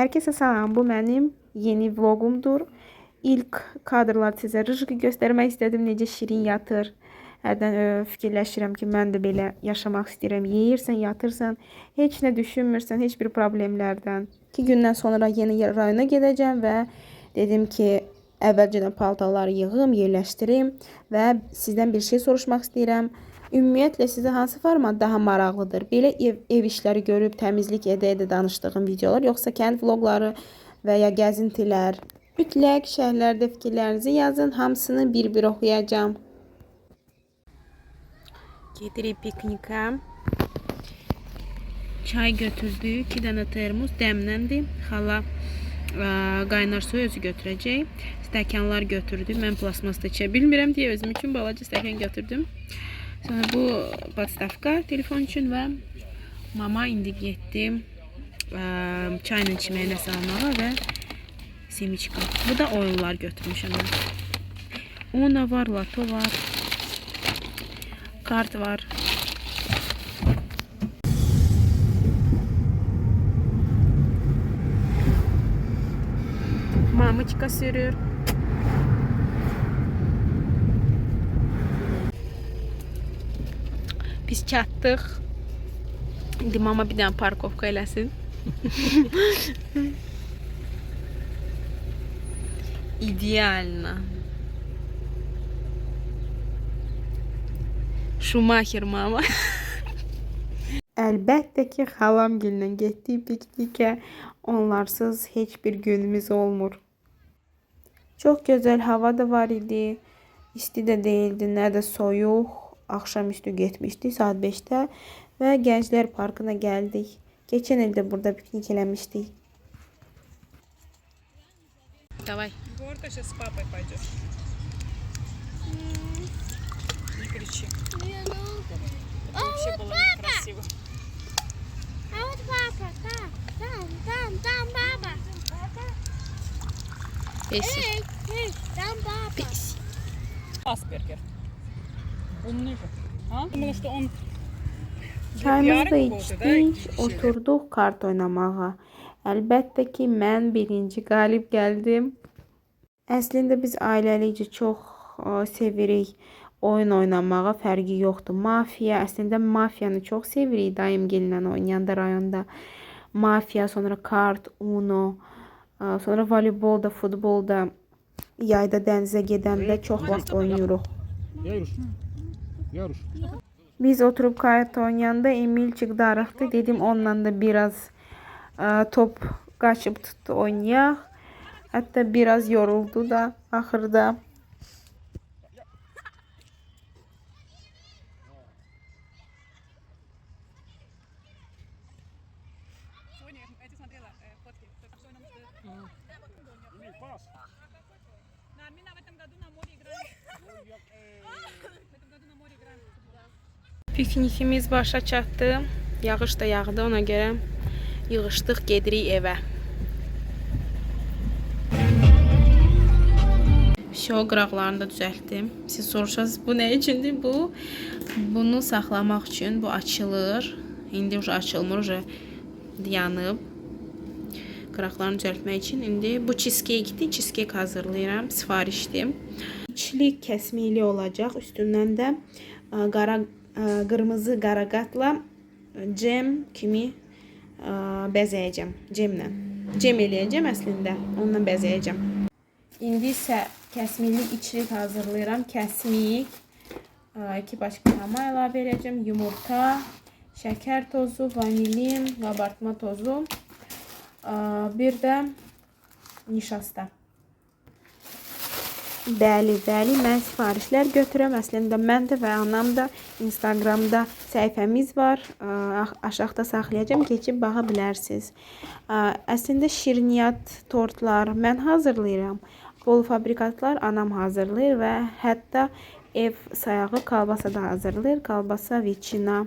Herkese salam, bu mənim yeni vlogumdur. İlk kadrlar sizə Rıjıqı göstərmək istədim, necə şirin yatır. Hərdən fikirləşirəm ki, mən də belə yaşamaq istəyirəm. Yeyirsən, yatırsan, heç nə düşünmürsən, heç bir problemlərdən. 2 gündən sonra yeni rayona gedəcəm və dedim ki, əvvəlcədən paltarları yığım, yerləşdirim və sizdən bir şey soruşmaq istəyirəm. Ümumiyyətlə sizə hansı format daha maraqlıdır? Belə ev işləri görüb təmizlik edə-edə danışdığım videolar, yoxsa kənd vloqları və ya gəzintilər? Mütləq şərhlərdə fikirlərinizi yazın, hamısını bir-bir oxuyacağam. Gedirik piknikə. Çay götürdük, 2 dənə termos dəmləndi. Xala qaynar suyu özü götürəcək. Stəkanlar götürdüm. Mən plasmasda içə bilmirəm deyə özüm üçün balaca stəkan götürdüm. Sonra bu podstavka telefon üçün və mama indi getdim çayla içməyə nəsə almağa və semiçka. Bu da oyunlar götürmüşəm mən. Ona var, lato var, kart var. Mamıçka sürür. Biz çatdıq. İndi mama bir dənə parkovka eləsin. İdealna. Şumaxer mama. Əlbəttə ki, xalamgillə getdik piknikə. Onlarsız heç bir günümüz olmur. Çox gözəl hava da var idi. İsti də değildi, nə də soyuq. Axşamüstü getmişdik saat 5-də və Gənclər Parkına gəldik. Keçən ildə burada piknik eləmişdik. Давай. Горка, сейчас с папой пойдешь. Не кричи. Это вообще было некрасиво. А вот папа, там папа. Песи. Эй, там папа. Песи. Аспергер. Умный же. А? Думала, что он... Çayımızı da içdik, oturduq kart oynamağa. Əlbəttə ki, mən birinci qalib gəldim. Əslində biz ailəlicə çox sevirik oyun oynamağa, fərqi yoxdur. Mafiya, əslində mafiyanı çox sevirik dayımgillə oynayanda rayonda. Mafiya, sonra kart, uno, sonra voleybolda, futbolda, yayda dənizə gedəndə çox vaxt oynayırıq. Biz oturup kart oynayanda Emil çıktı arıqdı. Dedim onunla da biraz top kaçıp tuttu oynayaq. Hatta biraz yoruldu da axırda. Piknikimiz başa çatdı. Yağış da yağdı, ona görə yığışdıq, gedirik evə. Şou qıraqlarını da düzəltdim. Siz soruşarsınız, bu nə üçündür? Bunu saxlamaq üçün bu açılır. İndi açılmır, yanıb. Qıraqlarını düzəltmək üçün. İndi bu cheesecake'dir. Cheesecake hazırlayıram, sifarişdir. İçli kəsmili olacaq. Üstündən də qırmızı qaraqatla cem kimi bəzəyəcəm. Cemlə. Cem eləyəcəm əslində. Onunla bəzəyəcəm. İndi isə kəsmillik içlik hazırlayıram. Kəsmik. 2 baş krema əlavə edəcəm. Yumurta, şəkər tozu, vanilin, qabartma tozu. Bir də nişasta. Bəli, mən sifarişlər götürəm. Əslində mən də və anam da Instagramda səhifəmiz var. Aşağıda saxlayacağım, keçib baxa bilərsiniz. Əslində şirniyyat, tortlar mən hazırlayıram. Polufabrikatlar anam hazırlayır və hətta ev sayağı kalbasa da hazırlayır. Kalbasa, viçina.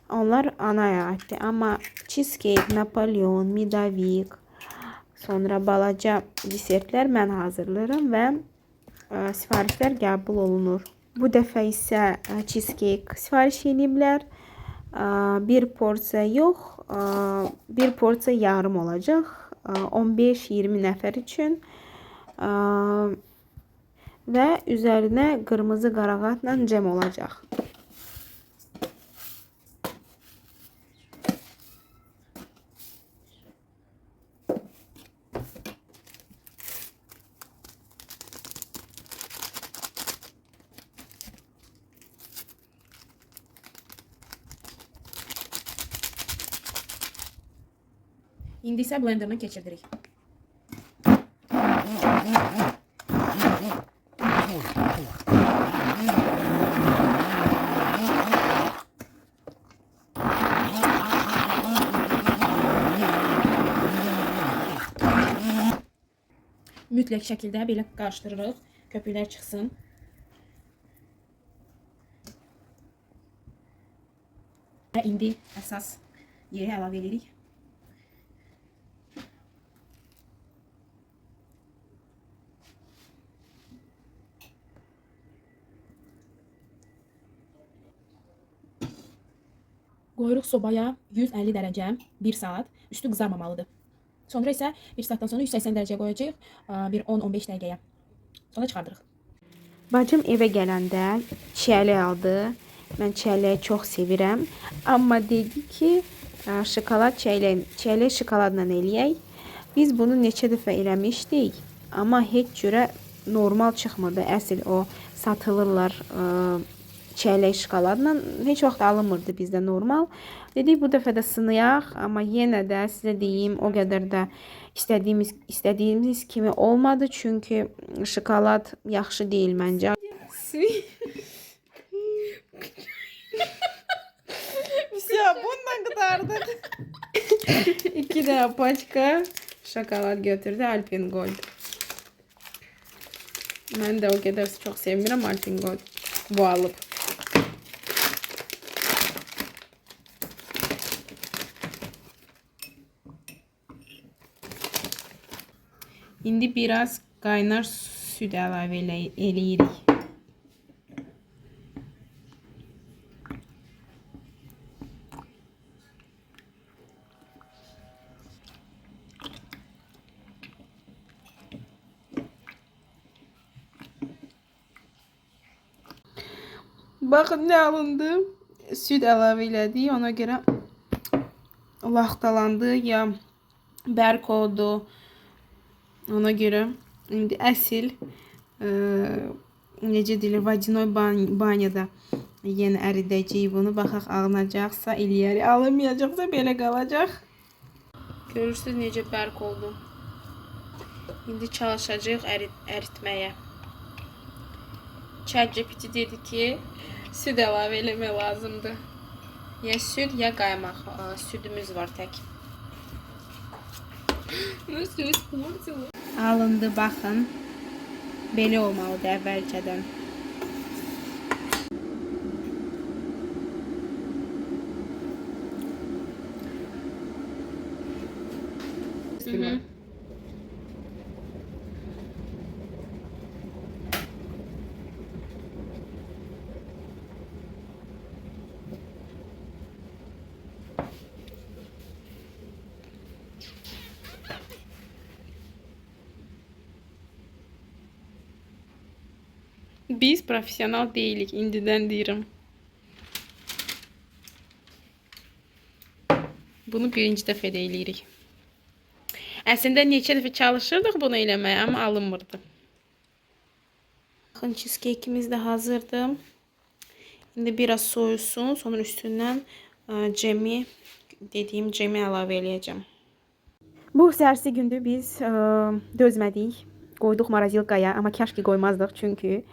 Onlar anaya aiddir. Amma cheesecake, Napolyon, midavik, sonra balaca desertlər mən hazırlayıram və sifarişlər qəbul olunur. Bu dəfə isə cheesecake sifariş ediblər. Bir porsiya yox, bir porsiya yarım olacaq. 15-20 nəfər üçün. Və üzərinə qırmızı qarağatla cəm olacaq. İndi isə blenderdan keçirdirik. Mütləq şəkildə belə qarışdırırıq, köpüklər çıxsın. Və indi əsas yeri əlavə edirik. Qoyuruq sobaya 150 dərəcə 1 saat. Üstü qızarmamalıdır. Sonra isə 1 saatdan sonra 180 dərəcəyə qoyacağıq. Bir 10-15 dəqiqəyə. Sonra çıxardırıq. Bacım evə gələndə çiyələk aldı. Mən çiyələyi çox sevirəm. Amma dedi ki, şokolad çiyələk şokoladla eləyək. Biz bunu neçə dəfə eləmişdik. Amma heç cürə normal çıxmırdı. Əsl o satılırlar çiyələk şokoladla. Heç vaxt alınmırdı bizdə normal. Dedik bu dəfə də sınayaq. Amma yenə də sizə deyim, o qədər də istədiyimiz kimi olmadı. Çünki şokolad yaxşı deyil məncə. Все, bundan qurtardık. 2 dənə paçka şokolad götürdü Alpen Gold. Mən də o qədər çox sevmirəm Alpen Gold. Bu alıb. İndi biraz qaynar süd əlavə eləyirik. Baxın nə alındı. Süd əlavə elədik. Ona görə laxtalandı ya bərk oldu. Ona görə indi əsl necə deyilir, vadinoy banyada yenə əridəcəyik bunu. Baxaq alınacaqsa eləyərik, alınmayacaqsa belə qalacaq. Görürsünüz necə bərk oldu. İndi çalışacağıq əritməyə. ChatGPT dedi ki, süd əlavə eləmək lazımdır. Ya süd, ya qaymaq. Südümüz var tək. Alındı, baxın. Belə olmalıdır əvvəlcədən. Biz profesional deyilik, indidən deyirəm. Bunu birinci dəfə də eləyirik. Əslində neçə dəfə çalışırdıq bunu eləməyə, amma alınmırdı. Baxın, cheesecake'imiz də hazırdır. İndi biraz soyusun, sonra üstündən dediyim cemi əlavə eləyəcəm. Bu səhərsi gündür biz dözmədik. Qoyduq marazilkaya, amma kaş ki qoymazdıq çünki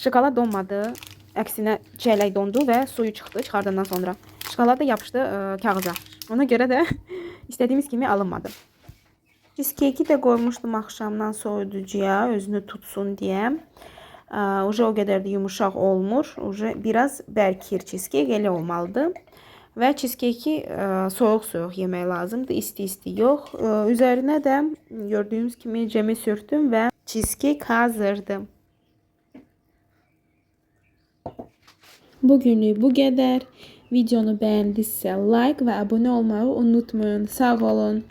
şokolad donmadı, əksinə çiyələk dondu və suyu çıxdı çıxardandan sonra. Şokolad da yapışdı kağıza. Ona görə də istədiyimiz kimi alınmadı. Cheesecake'i də qoymuşdum axşamdan soyuducuya, özünü tutsun deyə. Uca o qədər də yumuşaq olmur. Uca biraz bərkir cheesecake, elə olmalıdır. Və cheesecake'i soyuq-soyuq yemək lazımdır, isti-isti yox. Üzərinə də gördüyünüz kimi cemi sürtdüm və cheesecake hazırdır. Bugünlük bu qədər. Videonu bəyəndinizsə like və abunə olmağı unutmayın. Sağ olun.